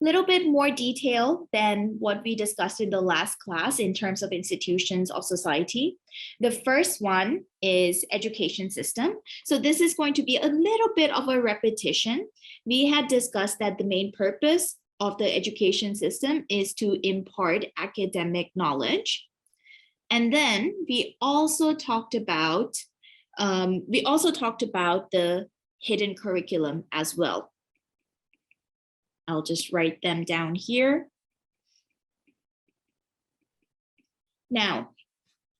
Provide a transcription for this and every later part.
little bit more detail than what we discussed in the last class in terms of institutions of society. The first one is education system. So this is going to be a little bit of a repetition. We had discussed that the main purpose of the education system is to impart academic knowledge. And then we also talked about the hidden curriculum as well. I'll just write them down here. Now,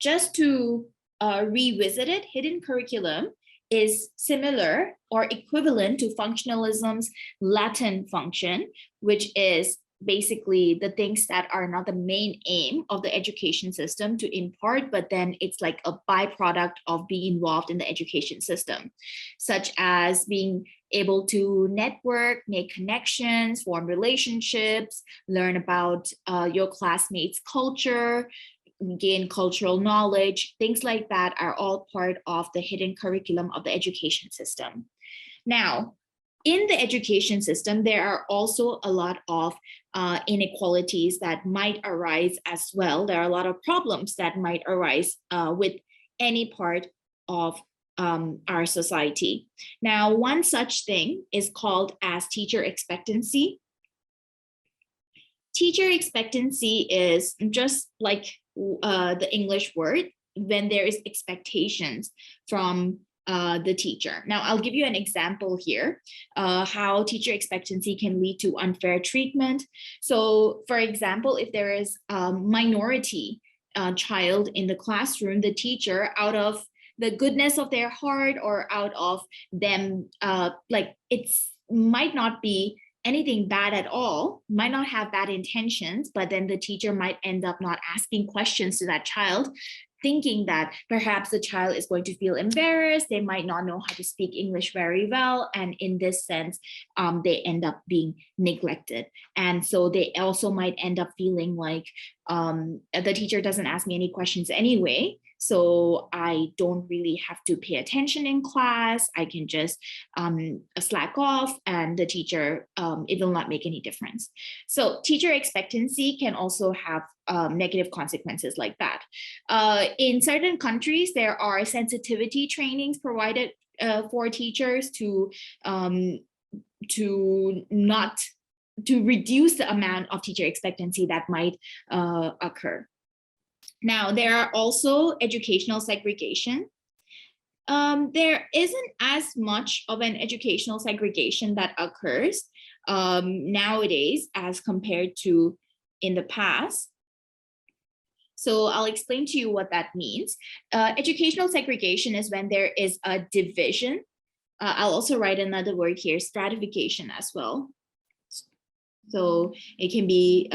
just to revisit it, hidden curriculum is similar or equivalent to functionalism's Latin function, which is basically the things that are not the main aim of the education system to impart, but then it's like a byproduct of being involved in the education system, such as being able to network, make connections, form relationships, learn about your classmates' culture, gain cultural knowledge. Things like that are all part of the hidden curriculum of the education system. Now, in the education system, there are also a lot of inequalities that might arise as well. There are a lot of problems that might arise with any part of our society. Now, one such thing is called as teacher expectancy. Teacher expectancy is just like the English word, when there is expectations from the teacher. Now, I'll give you an example here, how teacher expectancy can lead to unfair treatment. So, for example, if there is a minority child in the classroom, the teacher, out of the goodness of their heart or out of them, like it's might not be anything bad at all, might not have bad intentions, but then the teacher might end up not asking questions to that child, thinking that perhaps the child is going to feel embarrassed, they might not know how to speak English very well, and in this sense, they end up being neglected. And so they also might end up feeling like the teacher doesn't ask me any questions anyway, so I don't really have to pay attention in class. I can just slack off, and the teacher, it will not make any difference. So teacher expectancy can also have negative consequences like that. In certain countries, there are sensitivity trainings provided for teachers to reduce the amount of teacher expectancy that might occur. Now, there are also educational segregation. There isn't as much of an educational segregation that occurs nowadays as compared to in the past. So I'll explain to you what that means. Educational segregation is when there is a division. I'll also write another word here, stratification as well. So it can be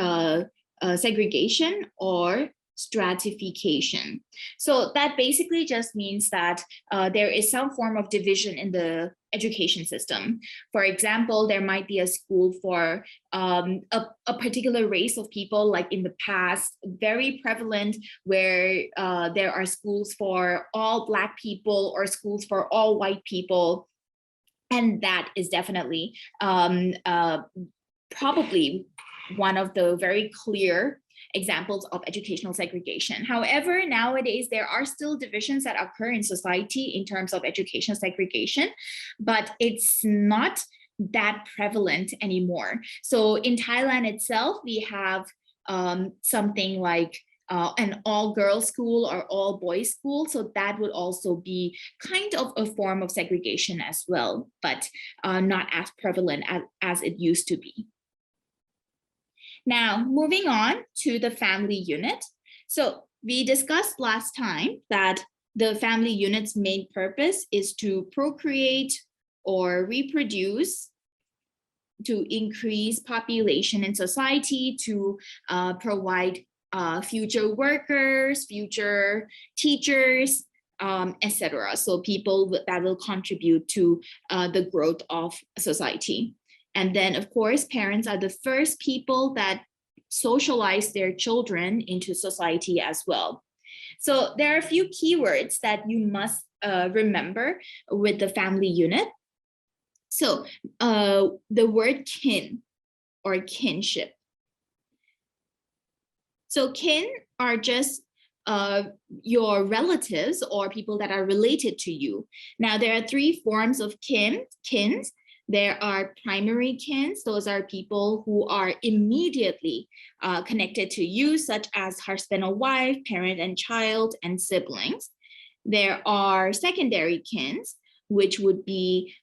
segregation or stratification. So that basically just means that there is some form of division in the education system. For example, there might be a school for a particular race of people, like in the past, very prevalent, where there are schools for all Black people or schools for all white people. And that is definitely probably one of the very clear examples of educational segregation. However, nowadays, there are still divisions that occur in society in terms of educational segregation, but it's not that prevalent anymore. So in Thailand itself, we have something like an all-girls school or all-boys school. So that would also be kind of a form of segregation as well, but not as prevalent as it used to be. Now, moving on to the family unit. So we discussed last time that the family unit's main purpose is to procreate or reproduce, to increase population in society, to provide future workers, future teachers, etc. So people that will contribute to the growth of society. And then, of course, parents are the first people that socialize their children into society as well. So there are a few keywords that you must remember with the family unit. So the word kin. or kinship. So kin are just your relatives or people that are related to you. Now, there are three forms of kins. There are primary kins. Those are people who are immediately connected to you, such as husband or wife, parent and child, and siblings. There are secondary kins, which would be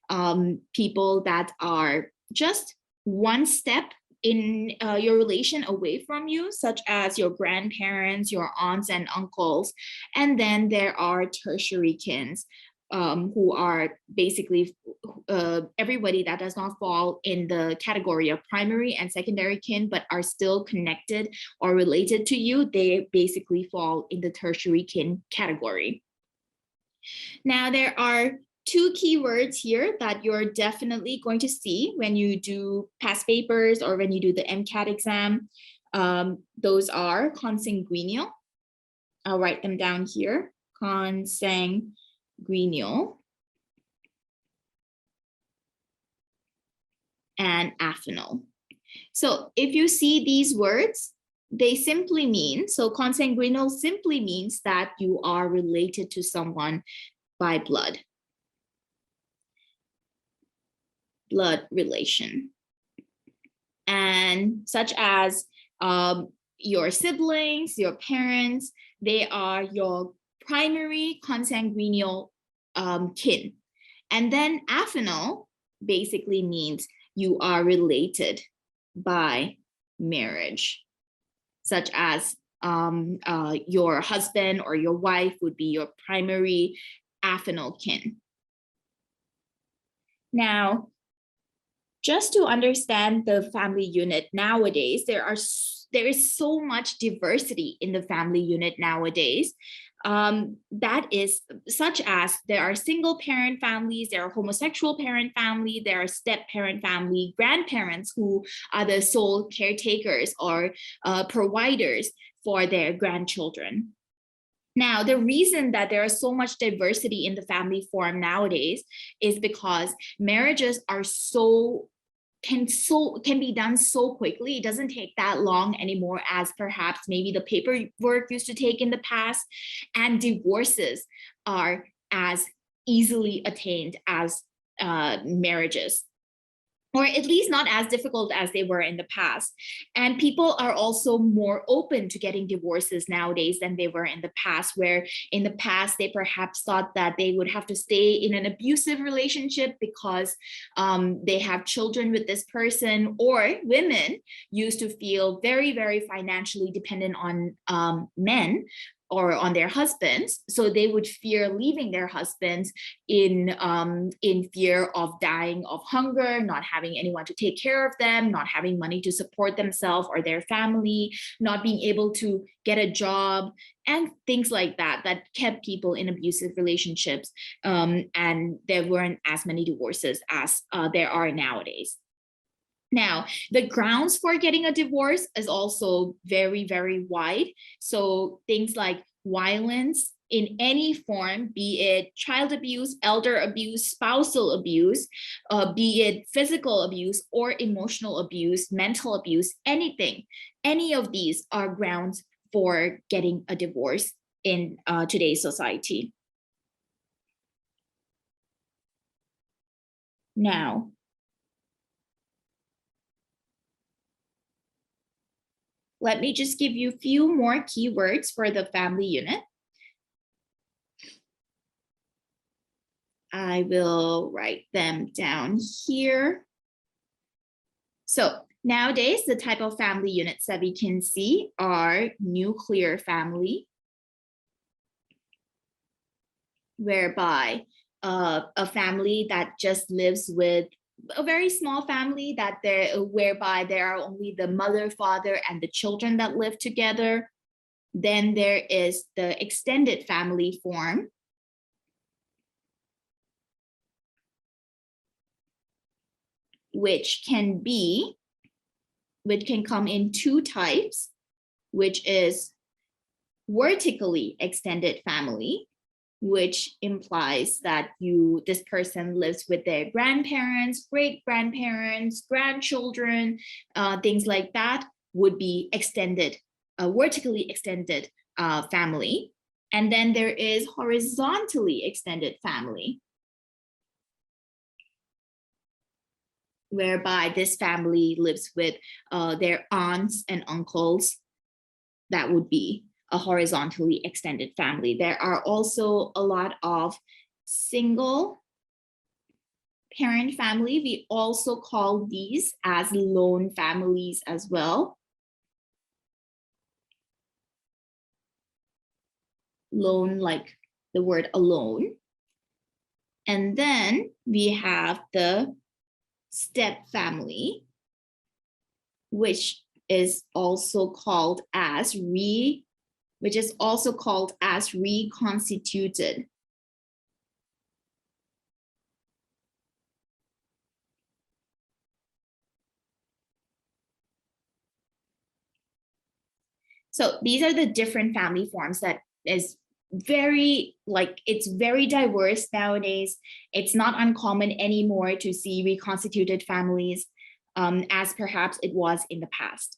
people that are just one step in your relation away from you, such as your grandparents, your aunts and uncles. And then there are tertiary kins, who are basically everybody that does not fall in the category of primary and secondary kin, but are still connected or related to you. They basically fall in the tertiary kin category. Now, there are two keywords here that you're definitely going to see when you do past papers or when you do the MCAT exam. Those are consanguineal. I'll write them down here. Consanguineal and affinal. So if you see these words, they simply mean, so consanguineal simply means that you are related to someone by blood relation, and such as your siblings, your parents, they are your primary consanguineal kin. And then affinal basically means you are related by marriage, such as your husband or your wife would be your primary affinal kin. Now, just to understand the family unit nowadays, there is so much diversity in the family unit nowadays. That is such as there are single parent families, there are homosexual parent family, there are step parent family, grandparents who are the sole caretakers or providers for their grandchildren. Now, the reason that there is so much diversity in the family form nowadays is because marriages are can be done so quickly. It doesn't take that long anymore as perhaps maybe the paperwork used to take in the past, and divorces are as easily attained as marriages, or at least not as difficult as they were in the past. And people are also more open to getting divorces nowadays than they were in the past, where in the past they perhaps thought that they would have to stay in an abusive relationship because they have children with this person, or women used to feel very, very financially dependent on men or on their husbands, so they would fear leaving their husbands in fear of dying of hunger, not having anyone to take care of them, not having money to support themselves or their family, not being able to get a job, and things like that, that kept people in abusive relationships. And there weren't as many divorces as there are nowadays. Now, the grounds for getting a divorce is also very, very wide. So things like violence in any form, be it child abuse, elder abuse, spousal abuse, be it physical abuse or emotional abuse, mental abuse, anything, any of these are grounds for getting a divorce in today's society. Now, let me just give you a few more keywords for the family unit. I will write them down here. So nowadays, the type of family units that we can see are nuclear family, whereby a family that just lives with a very small family, whereby there are only the mother, father, and the children that live together. Then there is the extended family form, which can come in two types, which is vertically extended family which implies that this person lives with their grandparents, great-grandparents, grandchildren, things like that, would be extended, vertically extended family. And then there is horizontally extended family, whereby this family lives with their aunts and uncles. That would be a horizontally extended family. There are also a lot of single parent family. We also call these as lone families as well. Lone, like the word alone. And then we have the step family, which is also called as reconstituted. So these are the different family forms that is very, it's very diverse nowadays. It's not uncommon anymore to see reconstituted families as perhaps it was in the past.